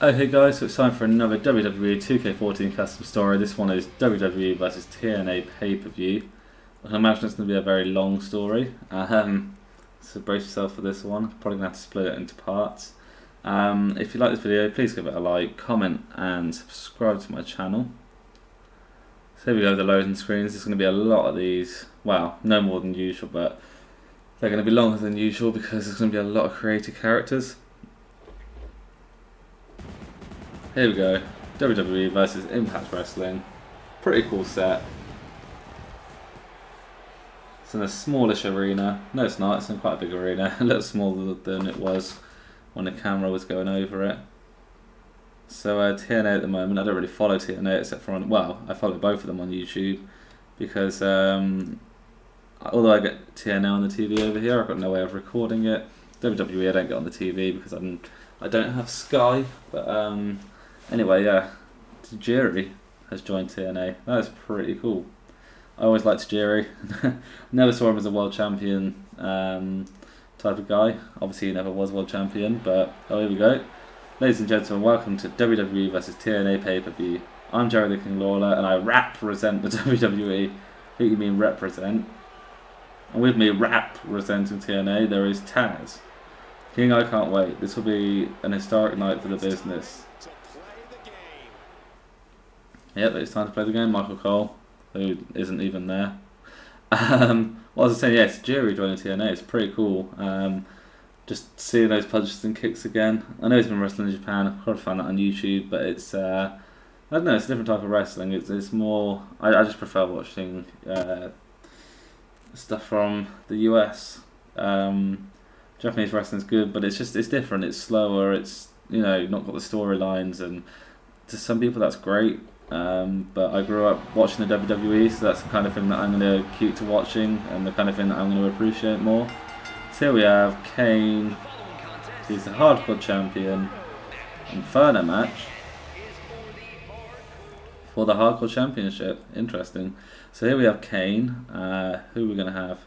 Okay guys, so it's time for another WWE 2K14 custom story. This one is WWE versus TNA PPV. I can imagine it's going to be a very long story, so brace yourself for this one. Probably going to have to split it into parts. If you like this video, please give it a like, comment and subscribe to my channel. So here we go, the loading screens. There's going to be a lot of these, well, no more than usual, but they're going to be longer than usual because there's going to be a lot of creative characters. Here we go, WWE versus Impact Wrestling. Pretty cool set. It's in a smallish arena. No, it's not, it's in quite a big arena. A little smaller than it was when the camera was going over it. So TNA at the moment, I don't really follow TNA except for well, I follow both of them on YouTube because although I get TNA on the TV over here, I've got no way of recording it. WWE I don't get on the TV because I don't have Sky, but anyway, yeah, Tajiri has joined TNA. That is pretty cool. I always liked Tajiri. Never saw him as a world champion type of guy. Obviously, he never was world champion, but oh, here we go. Ladies and gentlemen, welcome to WWE vs TNA pay-per-view. I'm Jerry the King Lawler, and I represent the WWE. Who you mean represent? And with me, representing TNA, there is Taz. King, I can't wait. This will be an historic night for the business. Yep, it's time to play the game. Michael Cole, who isn't even there. What was I saying? Yes, Jerry joining TNA. It's pretty cool. Just seeing those punches and kicks again. I know he's been wrestling in Japan. I've probably found that on YouTube, but it's I don't know. It's a different type of wrestling. It's more. I just prefer watching stuff from the US. Japanese wrestling's good, but it's different. It's slower. It's not got the storylines, and to some people that's great. But I grew up watching the WWE, so that's the kind of thing that I'm going to keep to watching and the kind of thing that I'm going to appreciate more. So here we have Kane. He's the hardcore champion. Inferno match for the hardcore championship. Interesting. So here we have Kane. Who we're going to have?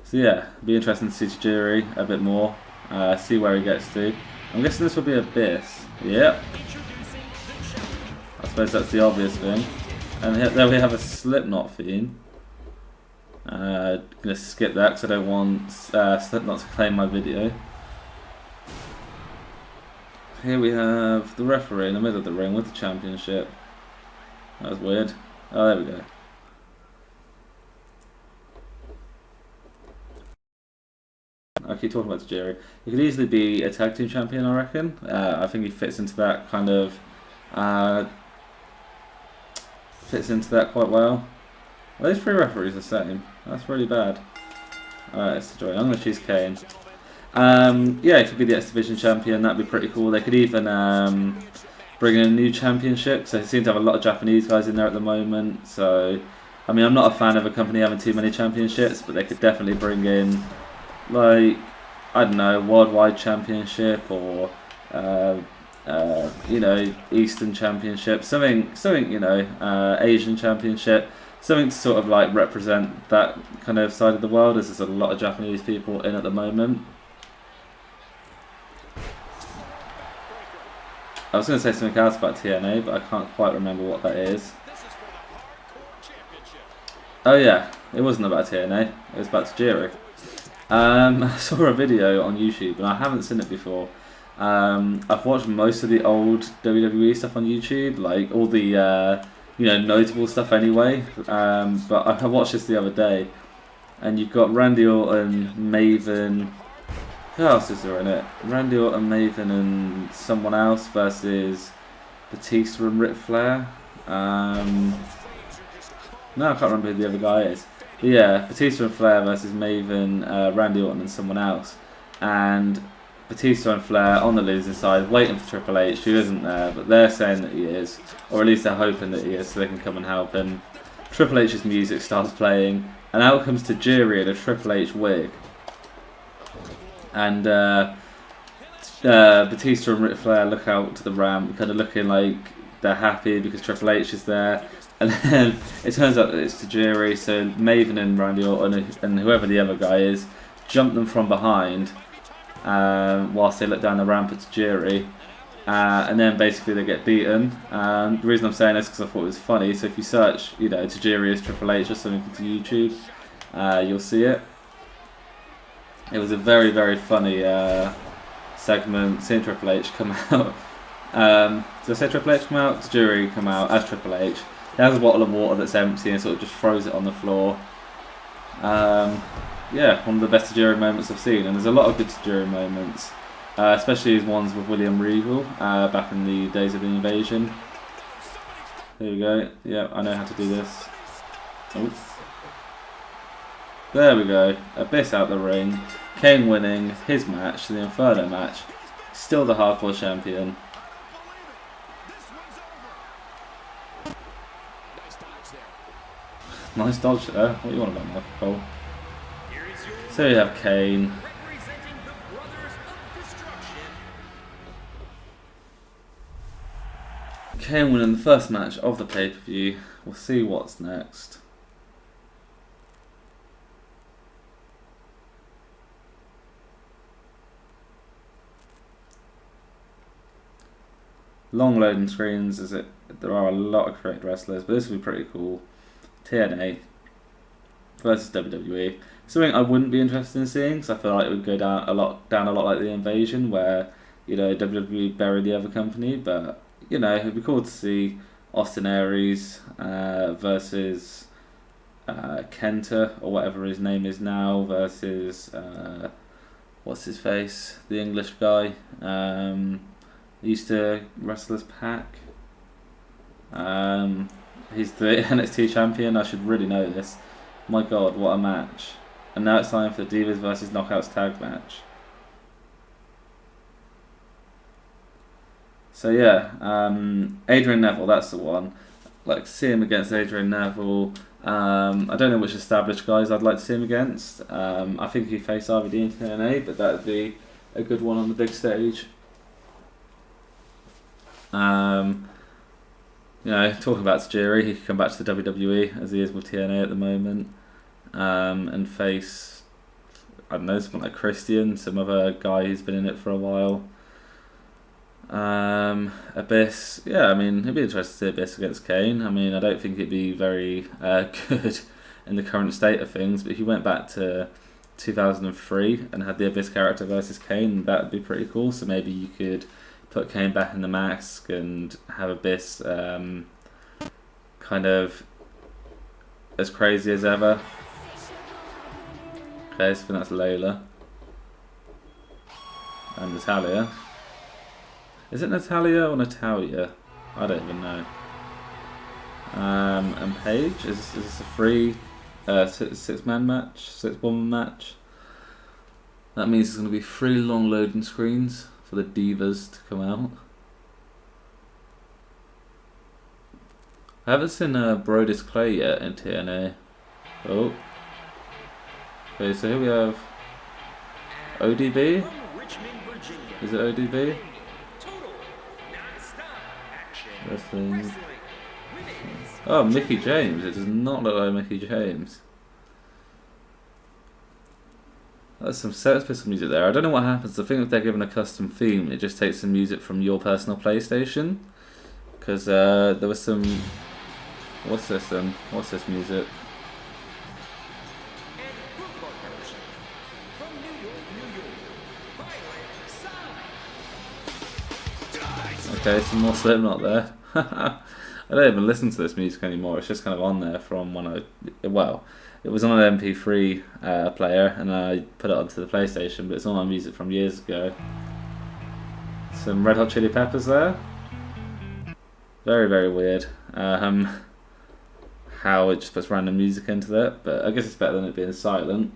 So yeah, it'll be interesting to see Tajiri a bit more. See where he gets to. I'm guessing this will be Abyss. Yep. I suppose that's the obvious thing. And there we have a Slipknot theme. Gonna skip that because I don't want Slipknot to claim my video. Here we have the referee in the middle of the ring with the championship. That was weird. Oh, there we go. I keep talking about Tajiri. He could easily be a tag team champion, I reckon. I think he fits into that kind of quite well. Well, these three referees are the same. That's really bad. Alright, it's Tajiri. I'm going to choose Kane. Yeah, he could be the X Division champion. That'd be pretty cool. They could even bring in a new championship. So they seem to have a lot of Japanese guys in there at the moment. So, I mean, I'm not a fan of a company having too many championships, but they could definitely bring in, like, I don't know, worldwide championship or Eastern championship, something Asian championship, something to sort of like represent that kind of side of the world, as there's a lot of Japanese people in at the moment. I was going to say something else about TNA, but I can't quite remember what that is. Oh yeah, it wasn't about TNA, it was about Tajiri. I saw a video on YouTube and I haven't seen it before. I've watched most of the old WWE stuff on YouTube, like all the notable stuff anyway. But I watched this the other day, and you've got Randy Orton, Maven. Who else is there in it? Randy Orton, Maven, and someone else versus Batista and Ric Flair. No, I can't remember who the other guy is. But yeah, Batista and Flair versus Maven, Randy Orton and someone else. And Batista and Flair on the losing side, waiting for Triple H, who isn't there, but they're saying that he is. Or at least they're hoping that he is, so they can come and help him. Triple H's music starts playing, and out comes Tajiri in a Triple H wig. And Batista and Ric Flair look out to the ramp, kind of looking like they're happy because Triple H is there. And then it turns out that it's Tajiri, so Maven and Randy Orton and whoever the other guy is jump them from behind whilst they look down the ramp at Tajiri. And then basically they get beaten. The reason I'm saying this is because I thought it was funny. So if you search, you know, Tajiri as Triple H or something into YouTube, you'll see it. It was a very, very funny segment. Seeing Triple H come out. Did I say Triple H come out? Tajiri come out as Triple H. He has a bottle of water that's empty and sort of just throws it on the floor. Yeah, one of the best Tajiri moments I've seen, and there's a lot of good Tajiri moments, especially his ones with William Regal back in the days of the invasion. Here we go. Yeah, I know how to do this. Oops. There we go. Abyss out the ring. Kane winning his match, the Inferno match. Still the hardcore champion. Nice dodge there. What do you want about Michael Cole? So you have Kane. Kane winning the first match of the pay-per-view. We'll see what's next. Long loading screens, there are a lot of correct wrestlers, but this will be pretty cool. TNA versus WWE. Something I wouldn't be interested in seeing, because I feel like it would go down a lot like the Invasion, where, you know, WWE buried the other company. But, you know, it'd be cool to see Austin Aries versus Kenta, or whatever his name is now, versus what's his face, the English guy. He used to wrestle as Pac. He's the NXT champion. I should really know this. My God, what a match! And now it's time for the Divas versus Knockouts tag match. So yeah, Adrian Neville, that's the one. Like, see him against Adrian Neville. I don't know which established guys I'd like to see him against. I think he faced RVD in TNA, but that'd be a good one on the big stage. You know, talking about Tajiri, he could come back to the WWE as he is with TNA at the moment, and face, I don't know, someone like Christian, some other guy who's been in it for a while. Abyss, yeah, I mean, it'd be interesting to see Abyss against Kane. I mean, I don't think it'd be very good in the current state of things, but if you went back to 2003 and had the Abyss character versus Kane, that would be pretty cool. So maybe you could put Kane back in the mask and have Abyss kind of as crazy as ever. Okay, so I think that's Layla. And Natalia. Is it Natalia or Natalia? I don't even know. And Paige, is this a free six-man match? Six-woman match? That means there's going to be 3 long loading screens for the Divas to come out. I haven't seen Brodus Clay yet in TNA. Oh. Okay, so here we have ODB. Is it ODB? Wrestling. Oh, Mickey James. It does not look like Mickey James. That's some Sex Pistol music there. I don't know what happens. I think if they're given a custom theme, it just takes some music from your personal PlayStation. Because there was some... What's this then? What's this music? Okay, some more Slipknot there. I don't even listen to this music anymore. It's just kind of on there from when I... Well, it was on an MP3 player, and I put it onto the PlayStation, but it's all my music from years ago. Some Red Hot Chili Peppers there. Very, very weird. How it just puts random music into that, but I guess it's better than it being silent.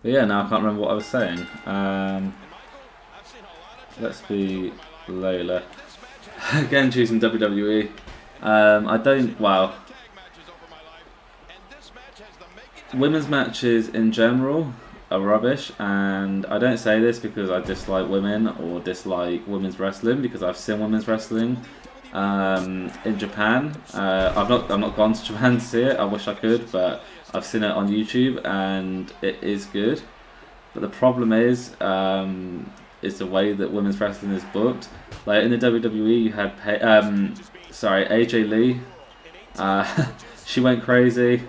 But yeah, now I can't remember what I was saying. Let's be Layla. Again, choosing WWE. I don't... Wow. Women's matches in general are rubbish, and I don't say this because I dislike women or dislike women's wrestling, because I've seen women's wrestling in Japan. I've not gone to Japan to see it. I wish I could, but I've seen it on YouTube and it is good. But the problem is the way that women's wrestling is booked. Like in the WWE, you had AJ Lee. She went crazy,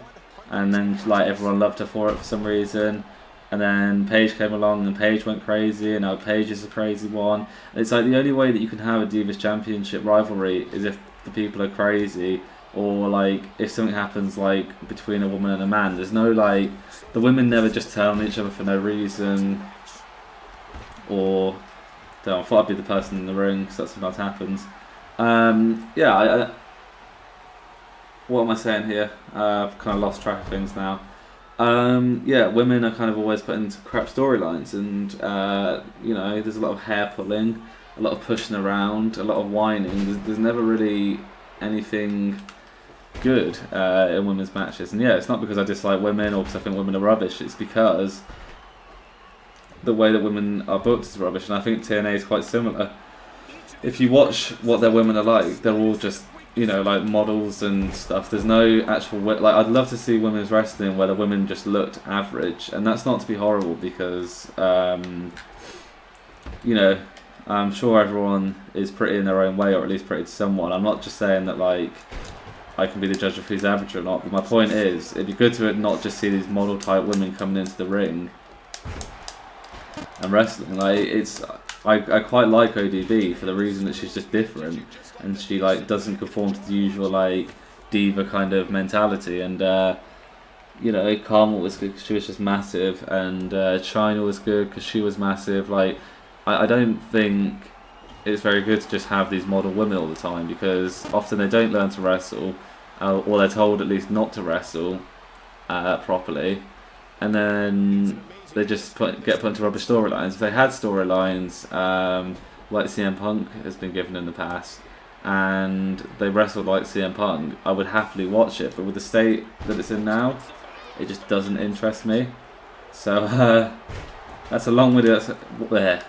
and then like everyone loved her for it for some reason. And then Paige came along, and Paige went crazy, and now Paige is a crazy one. And it's like the only way that you can have a Divas Championship rivalry is if the people are crazy, or like if something happens like between a woman and a man. There's no like, the women never just turn on each other for no reason, or I thought I'd be the person in the ring, because that sometimes happens. Yeah, what am I saying here? I've kind of lost track of things now. Yeah, women are kind of always put into crap storylines, and you know, there's a lot of hair pulling, a lot of pushing around, a lot of whining. There's never really anything good in women's matches. And yeah, it's not because I dislike women or because I think women are rubbish. It's because the way that women are booked is rubbish, and I think TNA is quite similar. If you watch what their women are like, they're all just, you know, like models and stuff. There's no actual like. I'd love to see women's wrestling where the women just looked average, and that's not to be horrible, because you know, I'm sure everyone is pretty in their own way, or at least pretty to someone. I'm not just saying that like I can be the judge of who's average or not, but my point is, it'd be good to not just see these model type women coming into the ring and wrestling. Like I quite like ODB for the reason that she's just different, and she like doesn't conform to the usual like diva kind of mentality. And you know, Carmel was good because she was just massive, and Chyna was good because she was massive. Like I don't think it's very good to just have these model women all the time, because often they don't learn to wrestle, or they're told at least not to wrestle properly, and then they just get put into rubbish storylines. If they had storylines like CM Punk has been given in the past, and they wrestled like CM Punk, I would happily watch it. But with the state that it's in now, it just doesn't interest me. So that's a long-winded.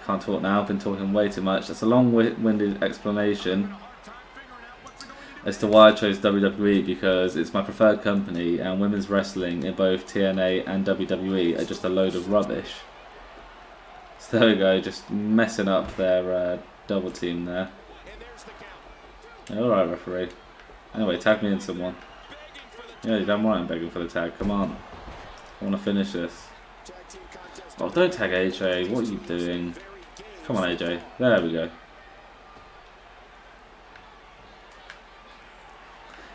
Can't talk now. I've been talking way too much. That's a long-winded explanation as to why I chose WWE, because it's my preferred company, and women's wrestling in both TNA and WWE are just a load of rubbish. So there we go, just messing up their double team there. Alright, referee. Anyway, tag me in, someone. Yeah, you're damn right I'm begging for the tag. Come on. I want to finish this. Oh, don't tag AJ. What are you doing? Come on, AJ. There we go.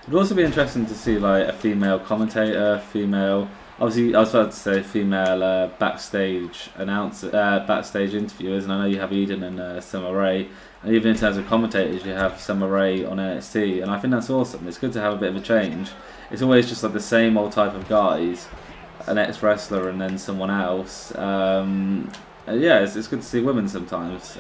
It'd also be interesting to see like a female commentator, obviously I was about to say female backstage announcer, backstage interviewers, and I know you have Eden and Summer Rae, and even in terms of commentators you have Summer Rae on NXT, and I think that's awesome. It's good to have a bit of a change. It's always just like the same old type of guys, an ex-wrestler and then someone else. Yeah, it's good to see women sometimes.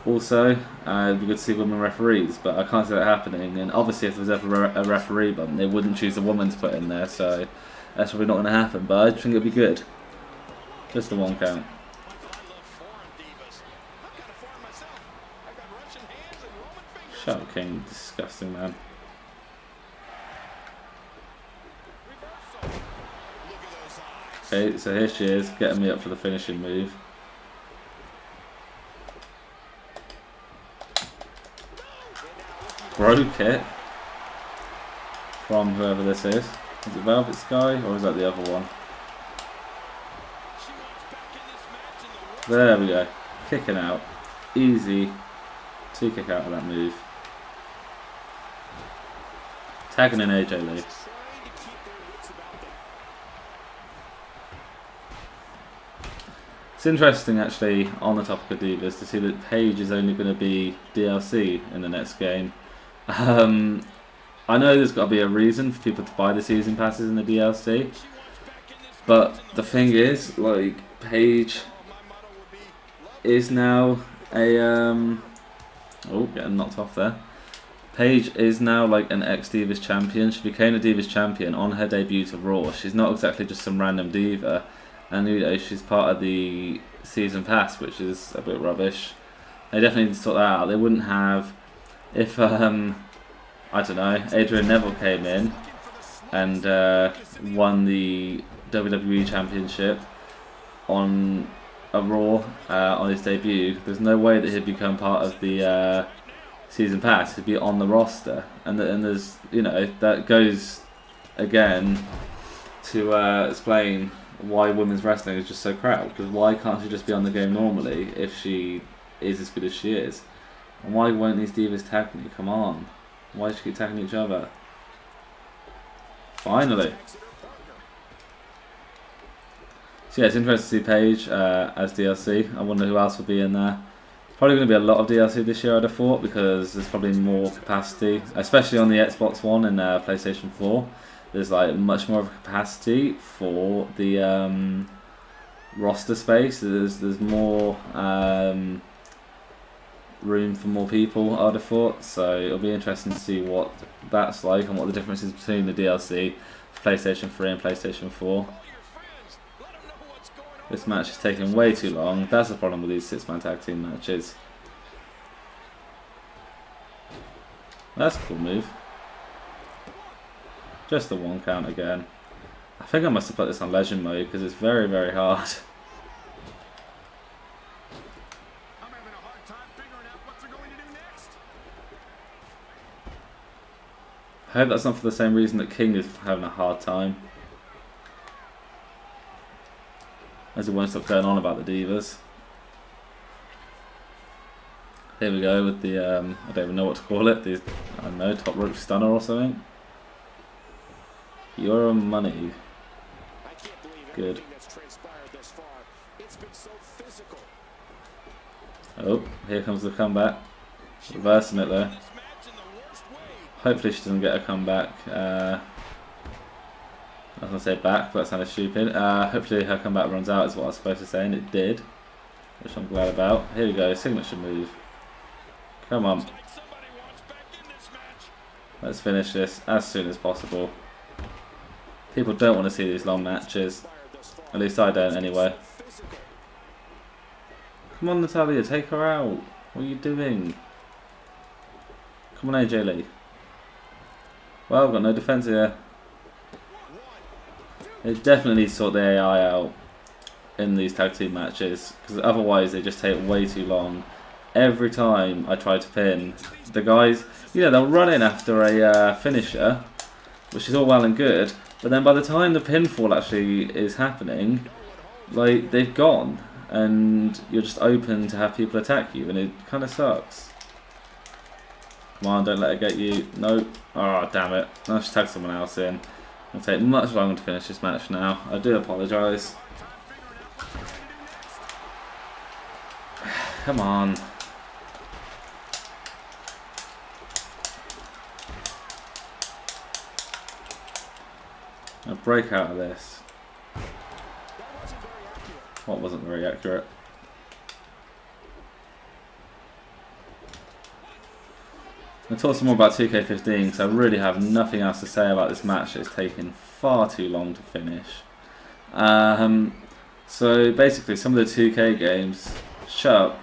Also, it'd be good to see women referees, but I can't see that happening. And obviously, if there was ever a referee bump, they wouldn't choose a woman to put in there, so that's probably not going to happen. But I think it'd be good. Just the one count. Shut up, King. Disgusting, man. Okay, so here she is, getting me up for the finishing move. Broke it from whoever this is. Is it Velvet Sky, or is that the other one? There we go. Kicking out. Easy to kick out of that move. Tagging in AJ Lee. It's interesting, actually, on the topic of Divas, to see that Paige is only going to be DLC in the next game. I know there's got to be a reason for people to buy the season passes in the DLC, but the thing is, like, Paige is now a oh, getting knocked off there. Paige is now like an ex-Divas champion. She became a Divas champion on her debut to Raw. She's not exactly just some random diva, and you know, she's part of the season pass, which is a bit rubbish. They definitely need to sort that out. They wouldn't have, if I don't know, Adrian Neville came in and won the WWE Championship on a Raw on his debut, there's no way that he'd become part of the season pass. He'd be on the roster, and there's, you know, that goes again to explain why women's wrestling is just so crap. Because why can't she just be on the game normally if she is as good as she is? And why won't these divas tag me? Come on, why do she keep tagging each other? Finally. So yeah, it's interesting to see Paige as DLC. I wonder who else will be in there. Probably going to be a lot of DLC this year, I'd have thought, because there's probably more capacity, especially on the Xbox One and PlayStation 4. There's like much more of a capacity for the roster space. There's more room for more people, I'd have thought. So it'll be interesting to see what that's like and what the difference is between the DLC, PlayStation 3 and PlayStation 4. This match is taking way too long. That's the problem with these 6-man tag team matches. That's a cool move. Just the 1 count again. I think I must have put this on legend mode because it's very, very hard. I hope that's not for the same reason that King is having a hard time. As he won't stop going on about the divas. Here we go with the, I don't even know what to call it, the, I don't know, top rope stunner or something. You're a money. Good. Oh, here comes the comeback. Reversing it though. Hopefully she doesn't get a comeback. I was going to say back, but that sounded stupid. Hopefully her comeback runs out is what I was supposed to say, and it did. Which I'm glad about. Here we go, signature move. Come on. Let's finish this as soon as possible. People don't want to see these long matches. At least I don't anyway. Come on, Natalia, take her out. What are you doing? Come on, AJ Lee. Well, I've got no defense here. It definitely needs to sort the AI out in these tag team matches, because otherwise they just take way too long. Every time I try to pin, the guys, you know, they'll run in after a finisher, which is all well and good, but then by the time the pinfall actually is happening, like, they've gone, and you're just open to have people attack you, and it kind of sucks. Come on, don't let it get you. Nope. Oh, damn it. I'll just tag someone else in. It'll take much longer to finish this match now. I do apologise. Come on. I'll break out of this. What wasn't very accurate? I'll talk some more about 2K15 because I really have nothing else to say about this match. It's taken far too long to finish. So basically, some of the 2K games, shut up,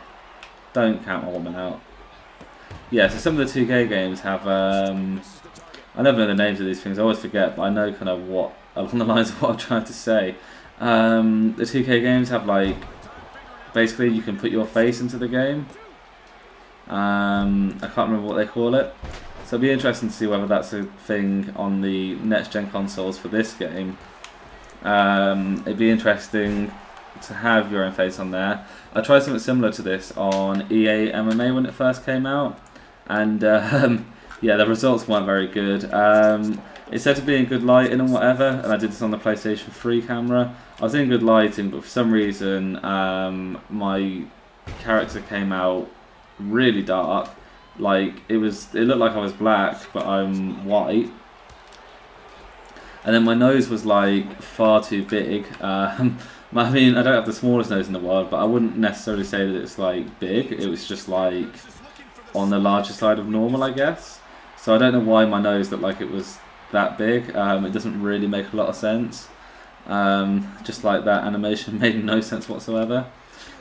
don't count my woman out. Yeah, so some of the 2K games have, I never know the names of these things, I always forget, but I know kind of what, along the lines of what I'm trying to say. The 2K games have, like, basically you can put your face into the game. I can't remember what they call it, so it'll be interesting to see whether that's a thing on the next gen consoles for this game. It'd be interesting to have your own face on there. I tried something similar to this on EA MMA when it first came out, and yeah, the results weren't very good. It said to be in good lighting and whatever, and I did this on the PlayStation 3 camera. I was in good lighting, but for some reason my character came out really dark. Like, it looked like I was black, but I'm white. And then my nose was like far too big. I mean, I don't have the smallest nose in the world, but I wouldn't necessarily say that it's like big. It was just like on the larger side of normal, I guess. So I don't know why my nose looked like it was that big. It doesn't really make a lot of sense. Just like that animation made no sense whatsoever.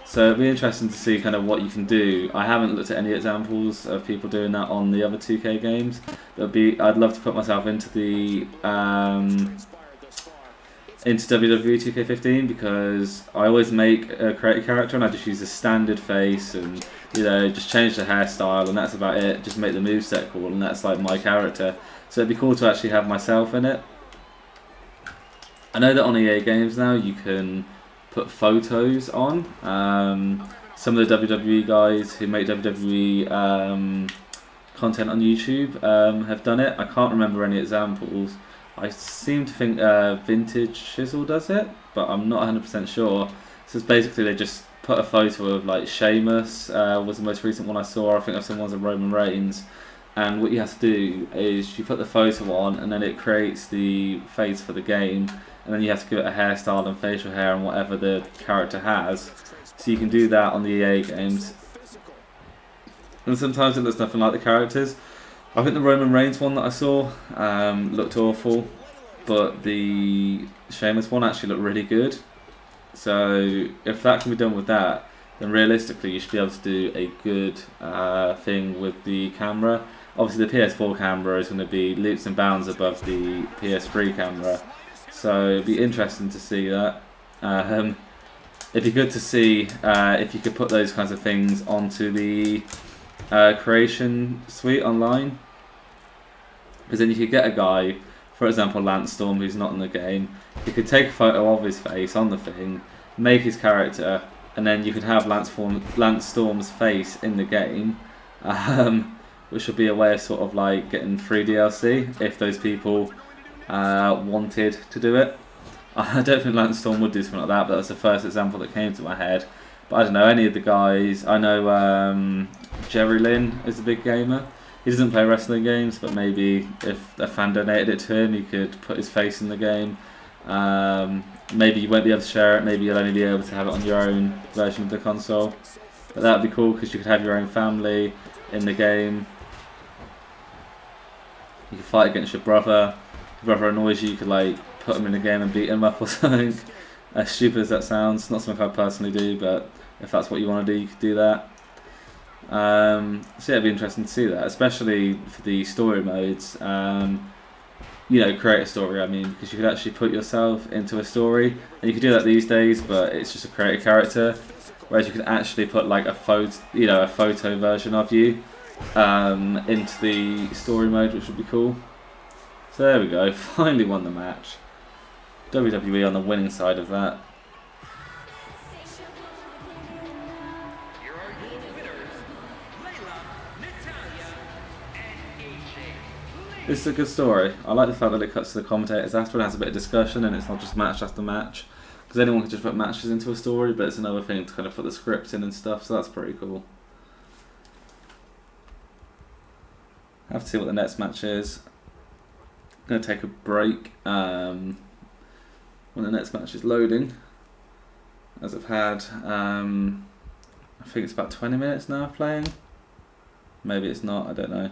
So it'll be interesting to see kind of what you can do. I haven't looked at any examples of people doing that on the other 2K games. I'd love to put myself into the into WWE 2K15 because I always create a character and I just use a standard face and just change the hairstyle and that's about it. Just make the moveset cool and that's like my character. So it'd be cool to actually have myself in it. I know that on EA games now you can put photos on. Some of the WWE guys who make WWE content on YouTube have done it. I can't remember any examples. I seem to think Vintage Chisel does it, but I'm not 100% sure. So it's basically they just put a photo of like Sheamus was the most recent one I saw. I think I've seen ones of Roman Reigns. And what you have to do is you put the photo on and then it creates the face for the game. And then you have to give it a hairstyle and facial hair and whatever the character has. So you can do that on the EA games. And sometimes it looks nothing like the characters. I think the Roman Reigns one that I saw looked awful, but the Sheamus one actually looked really good. So if that can be done with that, then realistically you should be able to do a good thing with the camera. Obviously the PS4 camera is going to be leaps and bounds above the PS3 camera, so it'd be interesting to see that. It'd be good to see if you could put those kinds of things onto the creation suite online, because then you could get a guy, for example Lance Storm, who's not in the game. You could take a photo of his face on the thing, make his character, and then you could have Lance Storm's face in the game, which would be a way of sort of like getting free DLC if those people wanted to do it. I don't think Lance Storm would do something like that, but that's the first example that came to my head. But I don't know, any of the guys, I know Jerry Lynn is a big gamer. He doesn't play wrestling games, but maybe if a fan donated it to him, he could put his face in the game. Maybe you won't be able to share it, maybe you'll only be able to have it on your own version of the console. But that would be cool because you could have your own family in the game. You could fight against your brother. If your brother annoys you, you could like put him in the game and beat him up or something. As stupid as that sounds, not something I personally do, but if that's what you want to do, you could do that. So yeah, it'd be interesting to see that, especially for the story modes. Create a story, I mean, because you could actually put yourself into a story, and you could do that these days, but it's just a create a character, whereas you could actually put like a photo version of you into the story mode, which would be cool. So there we go, finally won the match. WWE on the winning side of that. This is a good story. I like the fact that it cuts to the commentators after and has a bit of discussion and it's not just match after match. Because anyone can just put matches into a story, but it's another thing to kind of put the script in and stuff, so that's pretty cool. I have to see what the next match is. I'm going to take a break when the next match is loading. As I've had, I think it's about 20 minutes now of playing. Maybe it's not, I don't know.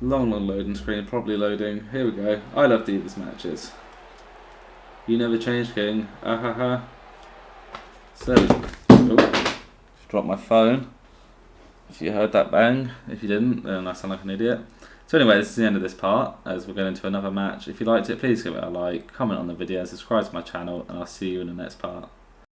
Long loading screen, probably loading. Here we go. I love Divas matches. You never change, King. Ahaha. So, dropped my phone. If you heard that bang. If you didn't, then I sound like an idiot. So anyway, this is the end of this part, as we're going into another match. If you liked it, please give it a like, comment on the video, subscribe to my channel, and I'll see you in the next part.